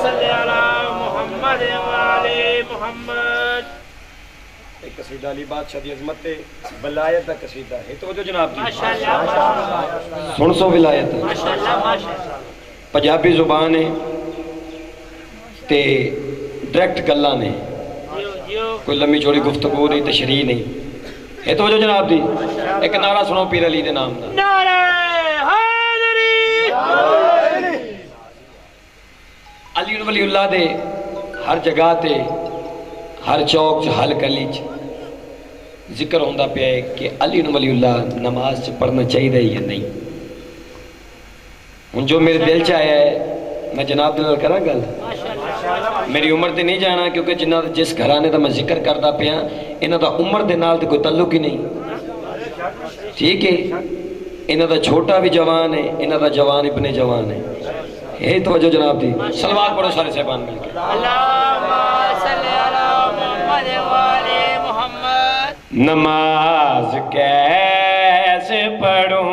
صلی علی محمد وعلی محمد. ایک قصیدہ علی بادشاہ دی عظمت ولایت دا قصیدہ ہے. توجہ جناب جی سن سو ولایت پنجابی زبان ہے تے ڈائریکٹ گلاں نے. کوئی لمبی چوڑی گفتگو نہیں تشریح نہیں. ہے توجہ جناب دی. ایک نعرہ سنو پیر علی دے نام دا. نعرہ حیدری. علی ولی اللہ دے ہر جگہ تے ہر چوک چ ہر گلی چ ذکر ہوندہ پیا ہے کہ علی ولی اللہ نماز چ پڑھنا چاہیے یا نہیں. ہن جو میرے دل چ آیا ہے میں جناب دے نال کراں گل. میری عمر تے نہیں جانا کیونکہ جس گھرانے دا میں ذکر کردا پیا انہاں دا عمر دے نال تے کوئی تعلق ہی نہیں. ٹھیک ہے. انہاں دا چھوٹا بھی جوان ہے انہاں دا جوان ابن جوان ہے. ہے توجہ جناب دی. صلوات پڑھو سارے صاحبان مل کے. اللہم صلی علی محمد وعلی محمد. نماز کیسے پڑھوں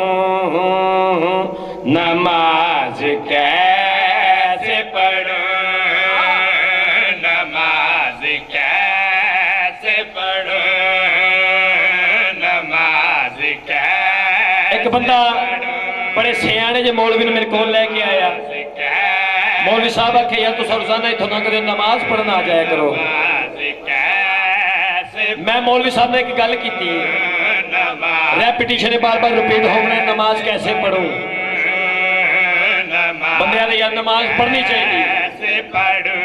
نماز کیسے پڑھوں نماز کیسے پڑھوں نماز کیسے. ایک بندہ بڑے سیانے جے مولوی نے میرے کول لے کے آیا. مولوی صاحب آکھے یا تو روزانہ اتھوں نہ کدے نماز پڑھنا آ جایا کرو. میں مولوی صاحب نے ایک گل کی تھی ریپیٹیشن بار بار ریپیٹ ہو گئے. نماز کیسے پڑھوں. بندے آلے یا نماز پڑھنی چاہیے.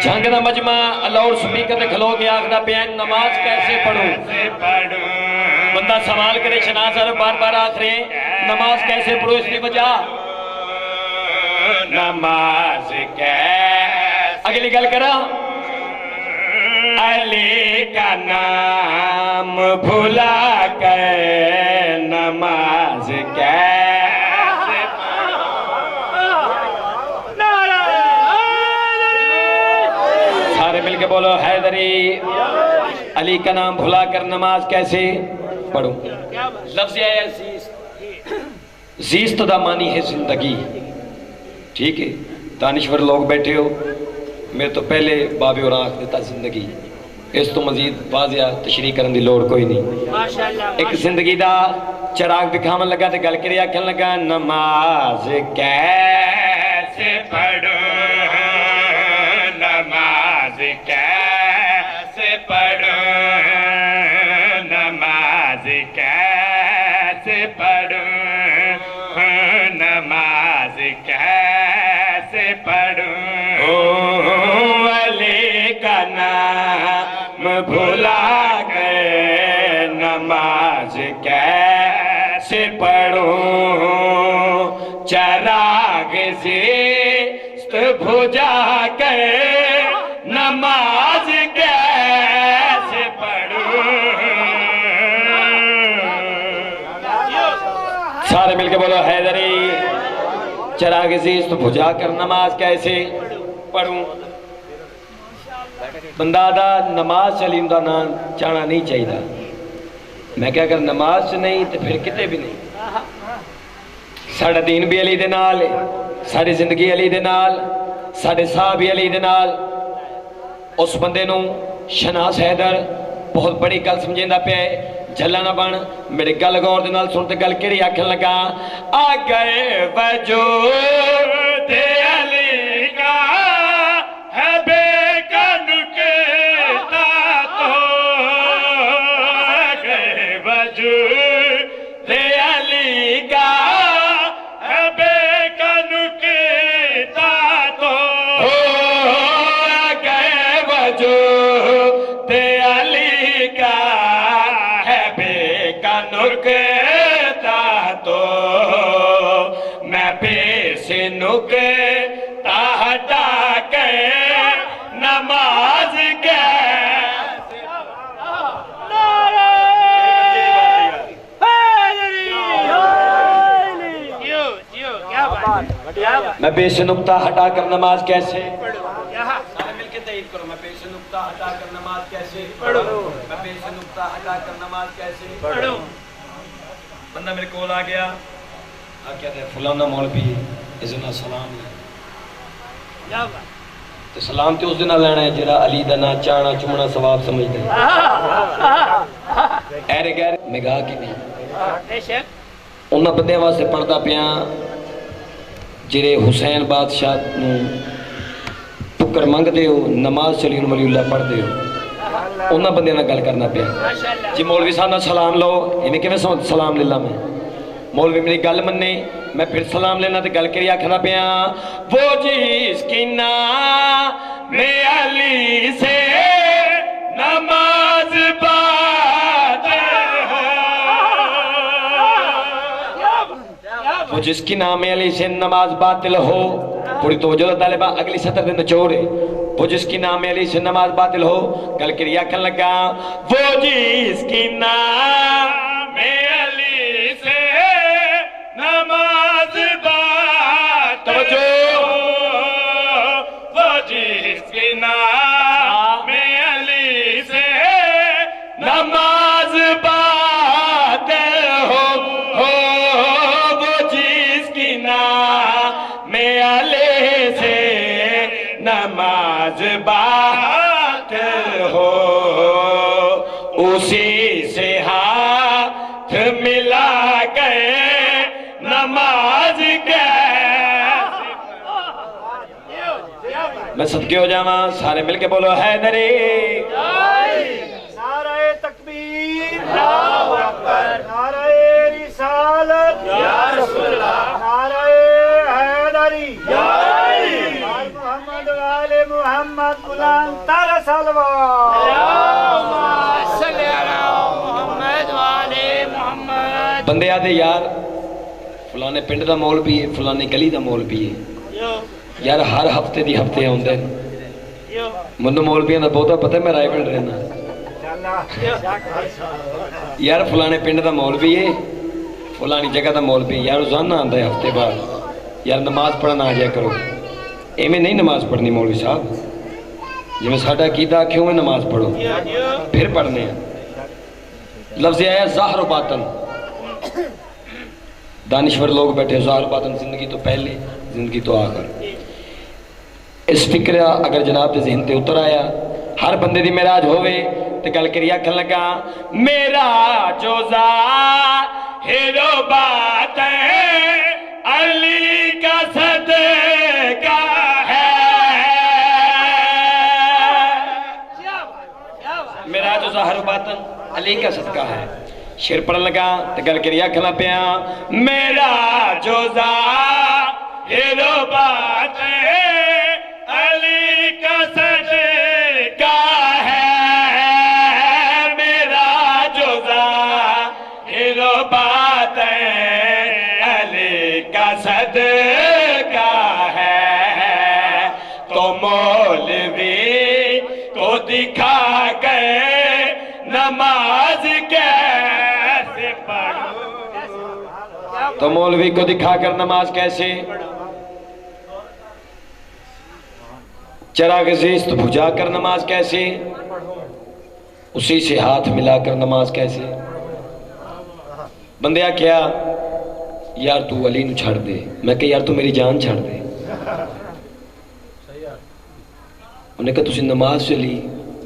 جھنگ دا مجمع لاؤڈ سپیکر تے کھلو کے آخدا پیا نماز کیسے پڑھوں. بندہ سوال کرے شناز اور بار بار آخ رہے ہیں نماز کیسے پڑھو. اس کی وجہ نماز کیسے. اگلی گل کرا. علی کا نام بھلا کر نماز کیسے. سارے مل کے بولو حیدری. علی کا نام بھلا کر نماز کیسے پڑھوں. لفظ ہے زیست دا معنی ہے زندگی. ٹھیک ہے. دانشور لوگ بیٹھے ہو میرے تو پہلے بابے اور آنکھ دیتا زندگی. اس تو مزید واضح تشریح کرنے دی لوڑ کوئی نہیں. ماشاءاللہ ایک زندگی دا چراغ دکھاون لگا تے گل کری آکھن لگا نماز کیسے پڑھوں نماز کیسے پڑھوں نماز کیسے پڑھوں نماز کیسے پڑھوں علی کا نام بھلا گئے نماز کیسے پڑھوں چراغ زیست بھجا کے نماز کیسے پڑھوں. سارے مل کے بولو حیدری. چراغ زیست بھجا کر نماز کیسے پڑھوں. بندہ دا نماز چلین دا نام چانا نہیں چاہیے. میں کیا اگر نماز سے نہیں تو پھر کتے بھی نہیں. ساڑھا دین بھی علی دے نال ساڑھی زندگی علی دے نال ساڑھے صاحب بھی علی دے نال. اس بندے نو شناس حیدر بہت بڑی گل سمجھیں دا پہ جھلا نہ بن. میرے گل غور دے نال سنتے گل کری آکھن لگا آ گئے وجود علی کا ہے بے کن کے تو آ گئے وجود علی کا ہے بے کن کے تو آ گئے وجود علی کا نکتا تو میں پیش نکتا ہٹا کے نماز کیسے میں پیش نکتا ہٹا کر نماز کیسے مل کے تعریف کرو. میں پیش نکتا ہٹا کر نماز کیسے پڑھوں. میں پیش نکتا ہٹا کر نماز کیسے پڑھوں. بندہ میرے کول آ گیا کہتے ہیں فلانا مولوی ازنا سلام لے تو سلام تے اس دن لینا ہے جڑا علی دا نا چانا چومنا ثواب سمجھتے ہیں. ایرے گیر نگاہ کی نہیں انہاں بندے واسطے پڑھدا پیاں جڑے حسین بادشاہ نو ٹکر منگ دے ہو نماز چلین ولی اللہ پڑھ دے ہو. انہاں بندے نہ گل کرنا پیا جی مولوی صاحب نہ سلام لو انہیں کیویں سلام لے لا میں مولوی میری گل مننے میں پھر سلام لینا تے گل کری آکھنا پیا وہ جس کی نام علی سے نماز باطل ہو وہ جس کی نام علی سے نماز باطل ہو. پوری توجہ طالبہ اگلی سطر دے نچوڑے وہ جس کی نام علی سے نماز باطل ہو. کل کریا کھن لگا وہ جس کی نام علی سے نماز باطل ہو وہ جس کی نام علی سے نماز باطل ہو وہ جس کی نام علی سے نماز باطل ہو اسی سے ہاتھ ملا کے نماز کیسے. میں صدقے ہو جاواں سارے مل کے بولو حیدری. نعرہ تکبیر اللہ اکبر نعرہ رسالت یا رسول اللہ نعرہ حیدری یا محمد والے محمد بلند تر صلوات اللہم صلی علی محمد والے محمد. بندے آدھے یار فلانے پنڈ دا مولوی ہے فلانے گلی دا مولوی ہے یار ہر ہفتے دی ہفتے آندے منو مولویاں دا بہتا پتہ میں رائے پنڈ رہنا یار فلانے پنڈ دا مولوی ہے فلانی جگہ دا مولوی یار روزانہ آندا ہے ہفتے بعد یار نماز پڑھنا آ جایا کرو. ایویں نہیں نماز پڑھنی مولوی صاحب جی میں ساڈا کیتا کیوں میں نماز پڑھو پھر پڑھنے ہیں. لفظ آیا ظاہر و باطن دانشور لوگ بیٹھے ظاہر و باطن زندگی تو پہلے زندگی تو آخر. اس فکر اگر جناب کے ذہن تے اتر آیا ہر بندے دی معراج ہوئے تے گل کری آکھن لگا میرا جو ظاہر و باطن علی کا صدقہ ہے میرا جو ظاہر و باطن علی کا صدقہ ہے شیر پڑھن لگا تے گل کری آکھن پیا میرا جو ظاہر و باطن علی کا صدقہ ہے میرا جو ظاہر و باطن علی کا صدقہ ہے تو مولوی کو دکھا گئے نماز کیسے پڑھوں تو مولوی کو دکھا کر نماز کیسے چراغ زیست بجھا کر نماز کیسے اسی سے ہاتھ ملا کر نماز کیسے بندیا کیا یار تو علی نو چھڑ دے میں کہ یار تو میری جان چھڑ دے انہیں کہا تسی نماز چلی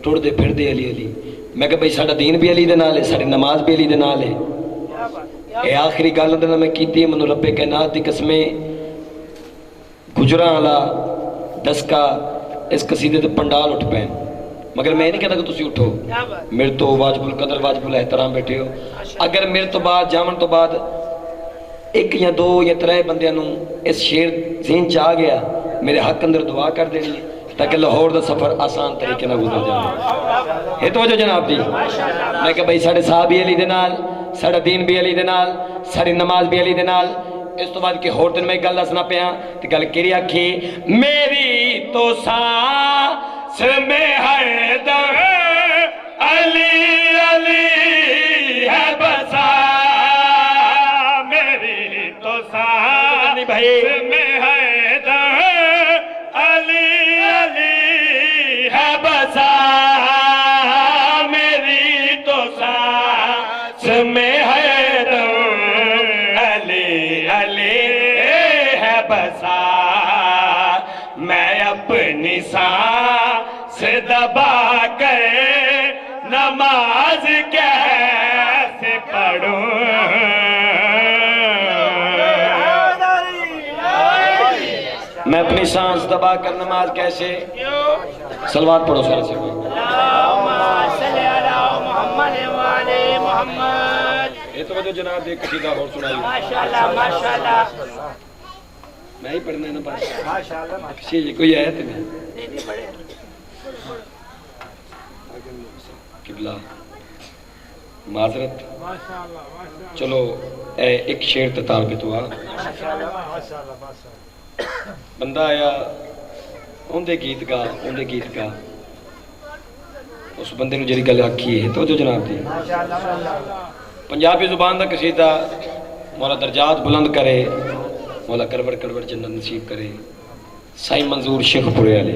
ٹوڑ دے پھر دے علی علی میں کہ بھئی ساڑا دین بھی علی دے نال ہے ساڑی نماز بھی علی دے نال ہے اے آخری گل اندر میں کیتی ہے منو رب کائنات دی قسمیں گجراں والا دسکا اس قصیدے تے پنڈال اٹھ پے مگر میں نہیں کہتا کہ تسی اٹھو میرے تو واجب القدر واجب الاحترام بیٹھے ہو اگر میرے تو بعد جامن تو بعد ایک یا دو یا ترے بندیاں نوں اس شیر ذہن چ آ گیا میرے حق اندر دعا کر دینی ہے تاکہ لاہور دا سفر آسان طریقے نہ گزر جائے یہ توجہ جناب دی میں کہ بھائی ساڑے صاحب بھی علی دے نال ساڑا دین بھی علی دے نال ساری نماز بھی علی دے نال اس تو بعد کہ ہور دن میں گل دسنا پیا تے گل کری آکھی میری تو سانس میں حیدر علی علی ہے بسا میری تو سانس میں حیدر علی علی ہے بسا میری تو سانس میں حیدر علی علی ہے بسا میں اپنی سانس دبا کر نماز کیسے پڑھوں میں اپنی سانس دبا کر نماز کیسے سلوات پڑھو سارے سے اللہم صلی علی محمد وعلی محمد یہ تو وجہ جناب ایک قصیدہ اور سنائی ماشاءاللہ ماشاءاللہ میں ہی پڑھنا ہے نا بات کسی کوئی آیت ہے قبلہ معذرت چلو ایک شعر تتار پہ تو بندہ آیا اندے گیت گا اس بندے نو جڑی گل آکھی ہے تو جو جناب دی پنجابی زبان دا قصیدہ مولا درجات بلند کرے مولا کروڑ کروڑ جنت نصیب کرے سائیں منظور شیخ پورے والے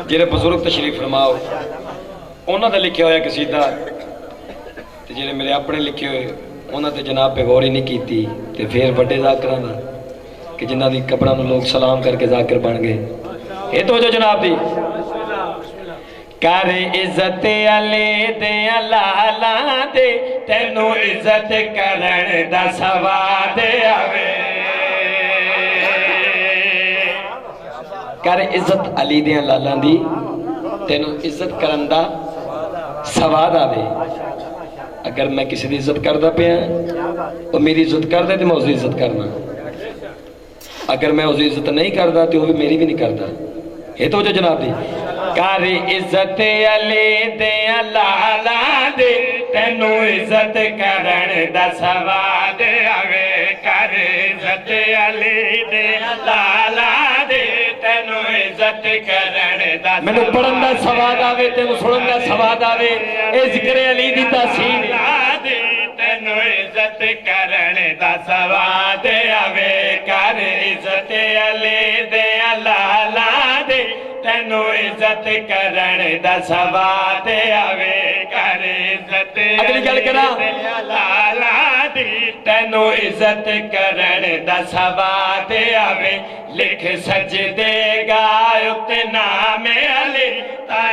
جڑے بزرگ تشریف فرماؤ انہاں دا لکھیا ہویا قصیدہ تے جڑے میرے اپنے لکھے ہوئے انہاں تے جناب پہ غور ہی نہیں کیتی تے پھر بڑے ذاکراں دا کہ جنہ دی قبراں نوں لوگ سلام کر کے ذاکر بن گئے یہ تو جو جناب دی کر عزت علی دے لالا دے تینو عزت کرن دا سواد آوے کر عزت علی دے لالا دی تینو عزت کرن دا سواد آوے اگر میں کسی دی عزت کردہ پہ ہیں وہ میری عزت کردہ تو میں اس دی عزت کرنا اگر میں اس دی عزت نہیں کردہ تو وہ بھی میری بھی نہیں کردہ یہ تو جو جناب دی کر عزت علی دے لالا دے تینو عزت کرن دا سواد آوے کر عزت علی دے لالا دے تینو عزت کرن دا میں نے پڑھن دا سواد آوے تینو سنن دا سواد آوے اے ذکر علی دی تحسین تینو عزت کرن دا سواد آوے کر عزت علی دے لالا دے تینو عزت کرن دا سواد آوے کر عزت اگلی گل کرا لالا دی تینو عزت کرن دا سواد آوے لکھ سجدے گا اکت نام علی تا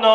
9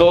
2